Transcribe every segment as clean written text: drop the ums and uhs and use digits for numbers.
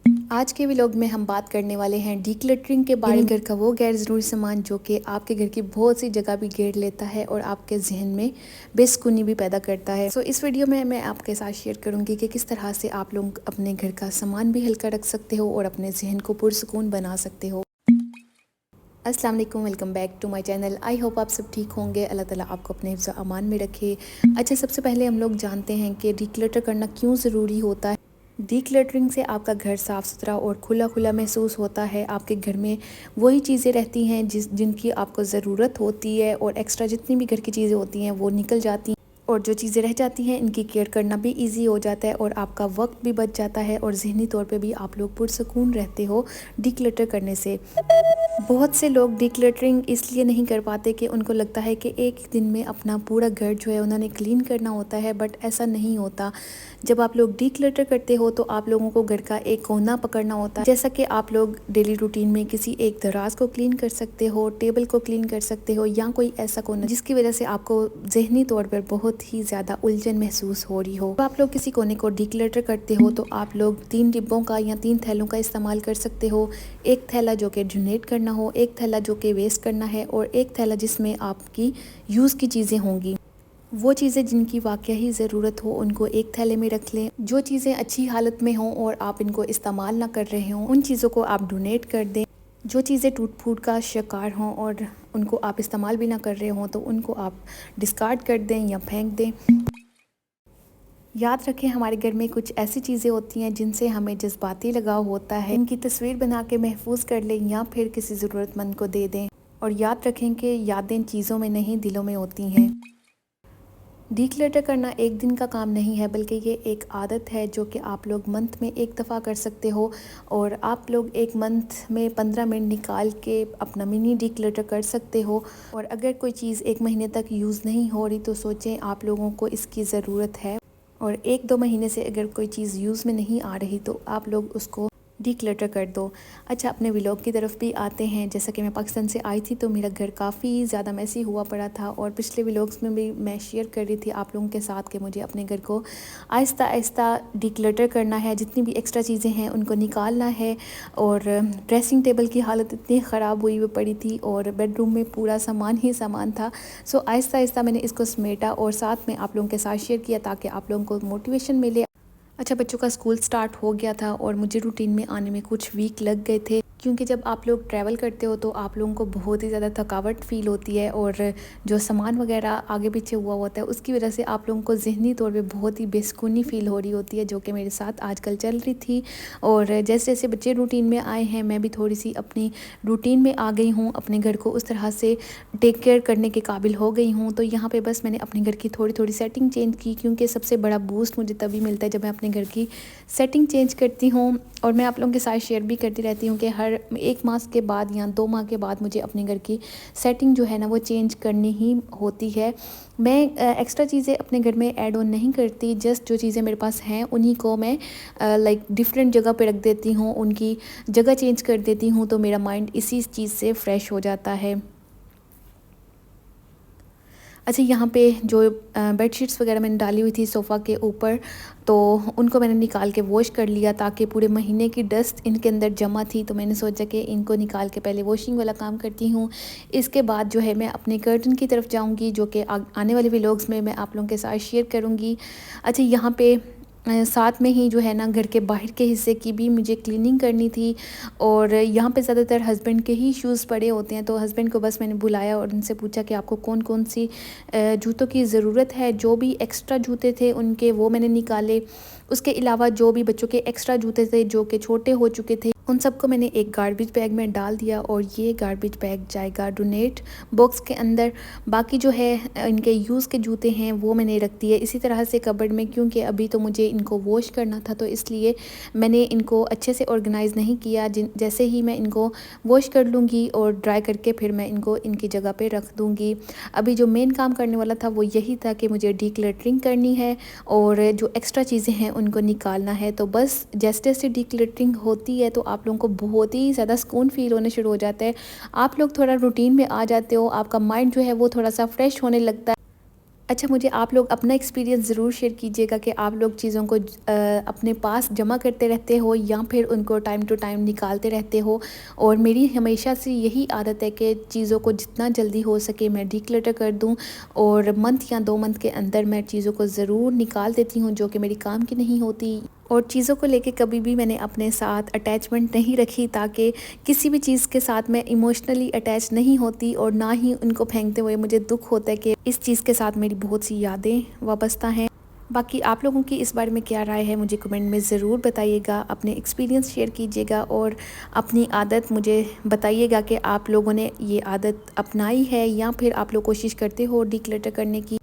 आज के व्लॉग में हम बात करने वाले हैं डीक्लटरिंग के बारे में। घर का वो गैर ज़रूरी सामान जो कि आपके घर की बहुत सी जगह भी घेर लेता है और आपके जहन में बेसुकूनी भी पैदा करता है। इस वीडियो में मैं आपके साथ शेयर करूंगी कि किस तरह से आप लोग अपने घर का सामान भी हल्का रख सकते हो और अपने जहन को पुरसुकून बना सकते हो। अस्सलाम वालेकुम, welcome back to my channel. I hope आप सब ठीक होंगे। अल्लाह ताला आपको अपने हिफ्ज़ अमान में रखे। अच्छा, सबसे पहले हम लोग जानते हैं कि डीक्लटर करना क्यों ज़रूरी होता है। डीक्लटरिंग से आपका घर साफ़ सुथरा और खुला खुला महसूस होता है। आपके घर में वही चीज़ें रहती हैं जिनकी आपको ज़रूरत होती है और एक्स्ट्रा जितनी भी घर की चीज़ें होती हैं वो निकल जाती हैं और जो चीज़ें रह जाती हैं इनकी केयर करना भी इजी हो जाता है और आपका वक्त भी बच जाता है और ज़हनी तौर पे भी आप लोग पुरसुकून रहते हो डीक्लटर करने से। बहुत से लोग डीक्लटरिंग इसलिए नहीं कर पाते कि उनको लगता है कि एक दिन में अपना पूरा घर जो है उन्होंने क्लीन करना होता है, बट ऐसा नहीं होता। जब आप लोग डीक्लटर करते हो तो आप लोगों को घर का एक कोना पकड़ना होता है। जैसा कि आप लोग डेली रूटीन में किसी एक दराज को क्लीन कर सकते हो, टेबल को क्लीन कर सकते हो या कोई ऐसा कोना जिसकी वजह से आपको जहनी तौर पर बहुत ही ज़्यादा उलझन महसूस हो रही हो। तो आप लोग किसी कोने को डीक्लटर करते हो तो आप लोग 3 डिब्बों का या 3 थैलों का इस्तेमाल कर सकते हो। एक थैला जो कि डोनेट करना हो, एक थैला जो कि वेस्ट करना है और एक थैला जिसमें आपकी यूज़ की चीज़ें होंगी। वो चीज़ें जिनकी वाकई ही ज़रूरत हो उनको एक थैले में रख लें। जो चीज़ें अच्छी हालत में हों और आप इनको इस्तेमाल ना कर रहे हों उन चीज़ों को आप डोनेट कर दें। जो चीज़ें टूट फूट का शिकार हों और उनको आप इस्तेमाल भी ना कर रहे हों तो उनको आप डिस्कार्ड कर दें या फेंक दें। याद रखें, हमारे घर में कुछ ऐसी चीज़ें होती हैं जिनसे हमें जज्बाती लगाव होता है। इनकी तस्वीर बना के महफूज कर लें या फिर किसी ज़रूरतमंद को दे दें। और याद रखें कि यादें चीज़ों में नहीं दिलों में होती हैं। डीक्लटर करना एक दिन का काम नहीं है बल्कि ये एक आदत है जो कि आप लोग मंथ में एक दफ़ा कर सकते हो। और आप लोग एक मंथ में 15 मिनट निकाल के अपना मिनी डीक्लटर कर सकते हो। और अगर कोई चीज़ एक महीने तक यूज़ नहीं हो रही तो सोचें आप लोगों को इसकी ज़रूरत है। और 1-2 महीने से अगर कोई चीज़ यूज़ में नहीं आ रही तो आप लोग उसको डीक्लटर कर दो। अच्छा, अपने व्लॉग की तरफ भी आते हैं। जैसा कि मैं पाकिस्तान से आई थी तो मेरा घर काफ़ी ज़्यादा मैसी हुआ पड़ा था और पिछले व्लॉग्स में भी मैं शेयर कर रही थी आप लोगों के साथ कि मुझे अपने घर को आहिस्ता आहिस्ता डीक्लटर करना है। जितनी भी एक्स्ट्रा चीज़ें हैं उनको निकालना है। और ड्रेसिंग टेबल की हालत इतनी ख़राब हुई हुई पड़ी थी और बेडरूम में पूरा सामान ही सामान था। आहिस्ता आहिस्ता मैंने इसको समेटा और साथ में आप लोगों के साथ शेयर किया ताकि आप लोगों को मोटिवेशन मिले। अच्छा, बच्चों का स्कूल स्टार्ट हो गया था और मुझे रूटीन में आने में कुछ वीक लग गए थे क्योंकि जब आप लोग ट्रैवल करते हो तो आप लोगों को बहुत ही ज़्यादा थकावट फ़ील होती है और जो सामान वगैरह आगे पीछे हुआ होता है उसकी वजह से आप लोगों को ज़हनी तौर पे बहुत ही बेसुकूनी फ़ील हो रही होती है, जो कि मेरे साथ आजकल चल रही थी। और जैसे जैसे बच्चे रूटीन में आए हैं मैं भी थोड़ी सी अपनी रूटीन में आ गई हूँ, अपने घर को उस तरह से टेक केयर करने के काबिल हो गई हूँ। तो यहाँ पे बस मैंने अपने घर की थोड़ी थोड़ी सेटिंग चेंज की क्योंकि सबसे बड़ा बूस्ट मुझे तभी मिलता है जब मैं अपने घर की सेटिंग चेंज करती हूँ। और मैं आप लोगों के साथ शेयर भी करती रहती हूँ कि हर 1 माह के बाद या 2 माह के बाद मुझे अपने घर की सेटिंग जो है ना वो चेंज करनी ही होती है। मैं एक्स्ट्रा चीज़ें अपने घर में ऐड ऑन नहीं करती, जस्ट जो चीज़ें मेरे पास हैं उन्हीं को मैं लाइक डिफरेंट जगह पे रख देती हूँ, उनकी जगह चेंज कर देती हूँ तो मेरा माइंड इसी चीज़ से फ्रेश हो जाता है। अच्छा, यहाँ पे जो बेडशीट्स वगैरह मैंने डाली हुई थी सोफ़ा के ऊपर तो उनको मैंने निकाल के वॉश कर लिया ताकि पूरे महीने की डस्ट इनके अंदर जमा थी। तो मैंने सोचा कि इनको निकाल के पहले वॉशिंग वाला काम करती हूँ। इसके बाद जो है मैं अपने कर्टन की तरफ जाऊँगी जो कि आने वाले व्लॉग्स में मैं आप लोगों के साथ शेयर करूँगी। अच्छा, यहाँ पे साथ में ही जो है ना घर के बाहर के हिस्से की भी मुझे क्लीनिंग करनी थी। और यहाँ पे ज़्यादातर हस्बैंड के ही शूज़ पड़े होते हैं तो हस्बैंड को बस मैंने बुलाया और उनसे पूछा कि आपको कौन कौन सी जूतों की ज़रूरत है। जो भी एक्स्ट्रा जूते थे उनके वो मैंने निकाले। उसके अलावा जो भी बच्चों के एक्स्ट्रा जूते थे जो कि छोटे हो चुके थे उन सबको मैंने एक गार्बेज बैग में डाल दिया और ये गार्बेज बैग जाएगा डोनेट बॉक्स के अंदर। बाकी जो है इनके यूज़ के जूते हैं वो मैंने रख दिए इसी तरह से कबर्ड में क्योंकि अभी तो मुझे इनको वॉश करना था तो इसलिए मैंने इनको अच्छे से ऑर्गेनाइज़ नहीं किया। जैसे ही मैं इनको वॉश कर लूँगी और ड्राई करके फिर मैं इनको इनकी जगह पे रख दूँगी। अभी जो मेन काम करने वाला था वो यही था कि मुझे डीक्लटरिंग करनी है और जो एक्स्ट्रा चीज़ें हैं उनको निकालना है। तो बस जैसे जैसे डीक्लटरिंग होती है तो आप लोगों को बहुत ही ज़्यादा सुकून फ़ील होने शुरू हो जाता है। आप लोग थोड़ा रूटीन में आ जाते हो, आपका माइंड जो है वो थोड़ा सा फ्रेश होने लगता है। अच्छा, मुझे आप लोग अपना एक्सपीरियंस ज़रूर शेयर कीजिएगा कि आप लोग चीज़ों को अपने पास जमा करते रहते हो या फिर उनको टाइम टू टाइम निकालते रहते हो। और मेरी हमेशा से यही आदत है कि चीज़ों को जितना जल्दी हो सके मैं डिक्लटर कर दूं, और मंथ या 2 मंथ के अंदर मैं चीज़ों को ज़रूर निकाल देती हूँ जो कि मेरी काम की नहीं होती। और चीज़ों को लेके कभी भी मैंने अपने साथ अटैचमेंट नहीं रखी, ताकि किसी भी चीज़ के साथ मैं इमोशनली अटैच नहीं होती, और ना ही उनको फेंकते हुए मुझे दुख होता है कि इस चीज़ के साथ मेरी बहुत सी यादें वाबस्ता हैं। बाकी आप लोगों की इस बारे में क्या राय है मुझे कमेंट में ज़रूर बताइएगा, अपने एक्सपीरियंस शेयर कीजिएगा और अपनी आदत मुझे बताइएगा कि आप लोगों ने ये आदत अपनाई है या फिर आप लोग कोशिश करते हो डिक्लटर करने की।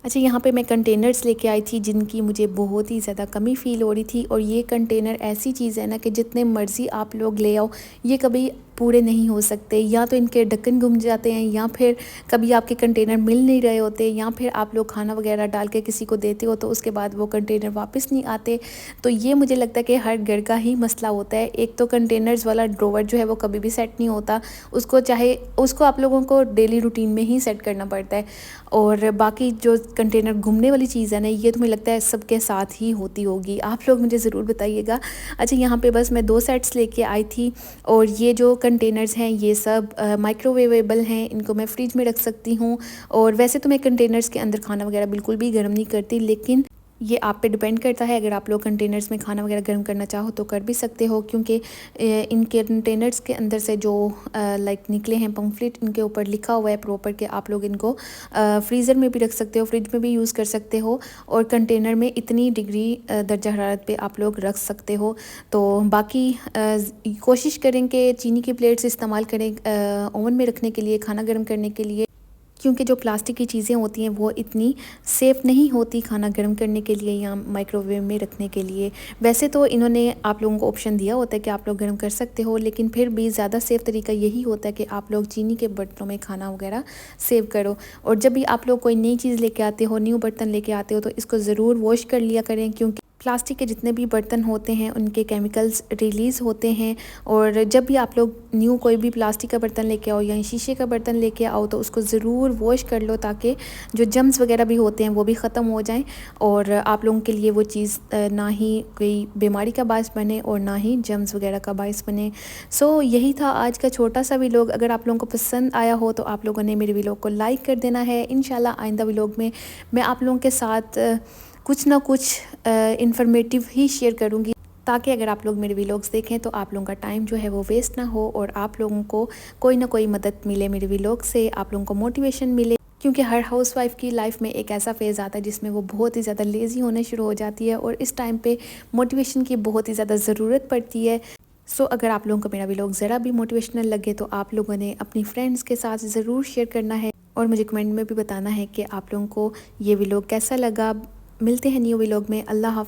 अच्छा, यहाँ पे मैं कंटेनर्स लेके आई थी जिनकी मुझे बहुत ही ज़्यादा कमी फ़ील हो रही थी, और ये कंटेनर ऐसी चीज़ है ना कि जितने मर्ज़ी आप लोग ले आओ ये कभी पूरे नहीं हो सकते। या तो इनके ढक्कन गुम जाते हैं, या फिर कभी आपके कंटेनर मिल नहीं रहे होते, या फिर आप लोग खाना वगैरह डाल के किसी को देते हो तो उसके बाद वो कंटेनर वापस नहीं आते। तो ये मुझे लगता है कि हर घर का ही मसला होता है। एक तो कंटेनर्स वाला ड्रॉवर जो है वो कभी भी सेट नहीं होता, उसको आप लोगों को डेली रूटीन में ही सेट करना पड़ता है। और बाकी जो कंटेनर घूमने वाली चीज़ है ना, ये तो मुझे लगता है सबके साथ ही होती होगी। आप लोग मुझे ज़रूर बताइएगा। अच्छा, यहाँ पे बस मैं 2 सेट्स लेके आई थी, और ये जो कंटेनर्स हैं ये सब माइक्रोवेवेबल हैं, इनको मैं फ्रिज में रख सकती हूँ। और वैसे तो मैं कंटेनर्स के अंदर खाना वगैरह बिल्कुल भी गर्म नहीं करती, लेकिन ये आप पे डिपेंड करता है। अगर आप लोग कंटेनर्स में खाना वगैरह गर्म करना चाहो तो कर भी सकते हो, क्योंकि इन कंटेनर्स के अंदर से जो लाइक निकले हैं पम्फलेट, इनके ऊपर लिखा हुआ है प्रॉपर कि आप लोग इनको फ्रीज़र में भी रख सकते हो, फ्रिज में भी यूज़ कर सकते हो, और कंटेनर में इतनी डिग्री दर्जा हरारत पे आप लोग रख सकते हो। तो बाकी कोशिश करें कि चीनी की प्लेट्स इस्तेमाल करें ओवन में रखने के लिए, खाना गर्म करने के लिए, क्योंकि जो प्लास्टिक की चीज़ें होती हैं वो इतनी सेफ़ नहीं होती खाना गर्म करने के लिए या माइक्रोवेव में रखने के लिए। वैसे तो इन्होंने आप लोगों को ऑप्शन दिया होता है कि आप लोग गर्म कर सकते हो, लेकिन फिर भी ज़्यादा सेफ़ तरीका यही होता है कि आप लोग चीनी के बर्तनों में खाना वगैरह सेव करो। और जब भी आप लोग कोई नई चीज़ लेके आते हो, न्यू बर्तन लेके आते हो, तो इसको ज़रूर वॉश कर लिया करें, क्योंकि प्लास्टिक के जितने भी बर्तन होते हैं उनके केमिकल्स रिलीज़ होते हैं। और जब भी आप लोग न्यू कोई भी प्लास्टिक का बर्तन लेके आओ या शीशे का बर्तन लेके आओ तो उसको ज़रूर वॉश कर लो, ताकि जो जम्स वगैरह भी होते हैं वो भी ख़त्म हो जाएं, और आप लोगों के लिए वो चीज़ ना ही कोई बीमारी का बायस बने और ना ही जम्स वगैरह का बायस बने। सो यही था आज का छोटा सा व्लॉग। अगर आप लोगों को पसंद आया हो तो आप लोगों ने मेरे व्लॉग को लाइक कर देना है। इंशाल्लाह आइंदा व्लॉग में मैं आप लोगों के साथ कुछ ना कुछ इन्फॉर्मेटिव ही शेयर करूँगी, ताकि अगर आप लोग मेरे व्लॉग्स देखें तो आप लोगों का टाइम जो है वो वेस्ट ना हो, और आप लोगों को कोई ना कोई मदद मिले मेरे व्लॉग से, आप लोगों को मोटिवेशन मिले। क्योंकि हर हाउसवाइफ की लाइफ में एक ऐसा फेज़ आता है जिसमें वो बहुत ही ज़्यादा लेज़ी होने शुरू हो जाती है, और इस टाइम पे मोटिवेशन की बहुत ही ज़्यादा ज़रूरत पड़ती है। सो अगर आप लोगों को मेरा व्लॉग ज़रा भी मोटिवेशनल लगे तो आप लोगों ने अपनी फ्रेंड्स के साथ ज़रूर शेयर करना है, और मुझे कमेंट में भी बताना है कि आप लोगों को ये व्लॉग कैसा लगा। मिलते हैं न्यू व्लॉग में। अल्लाह हाफ़िज़।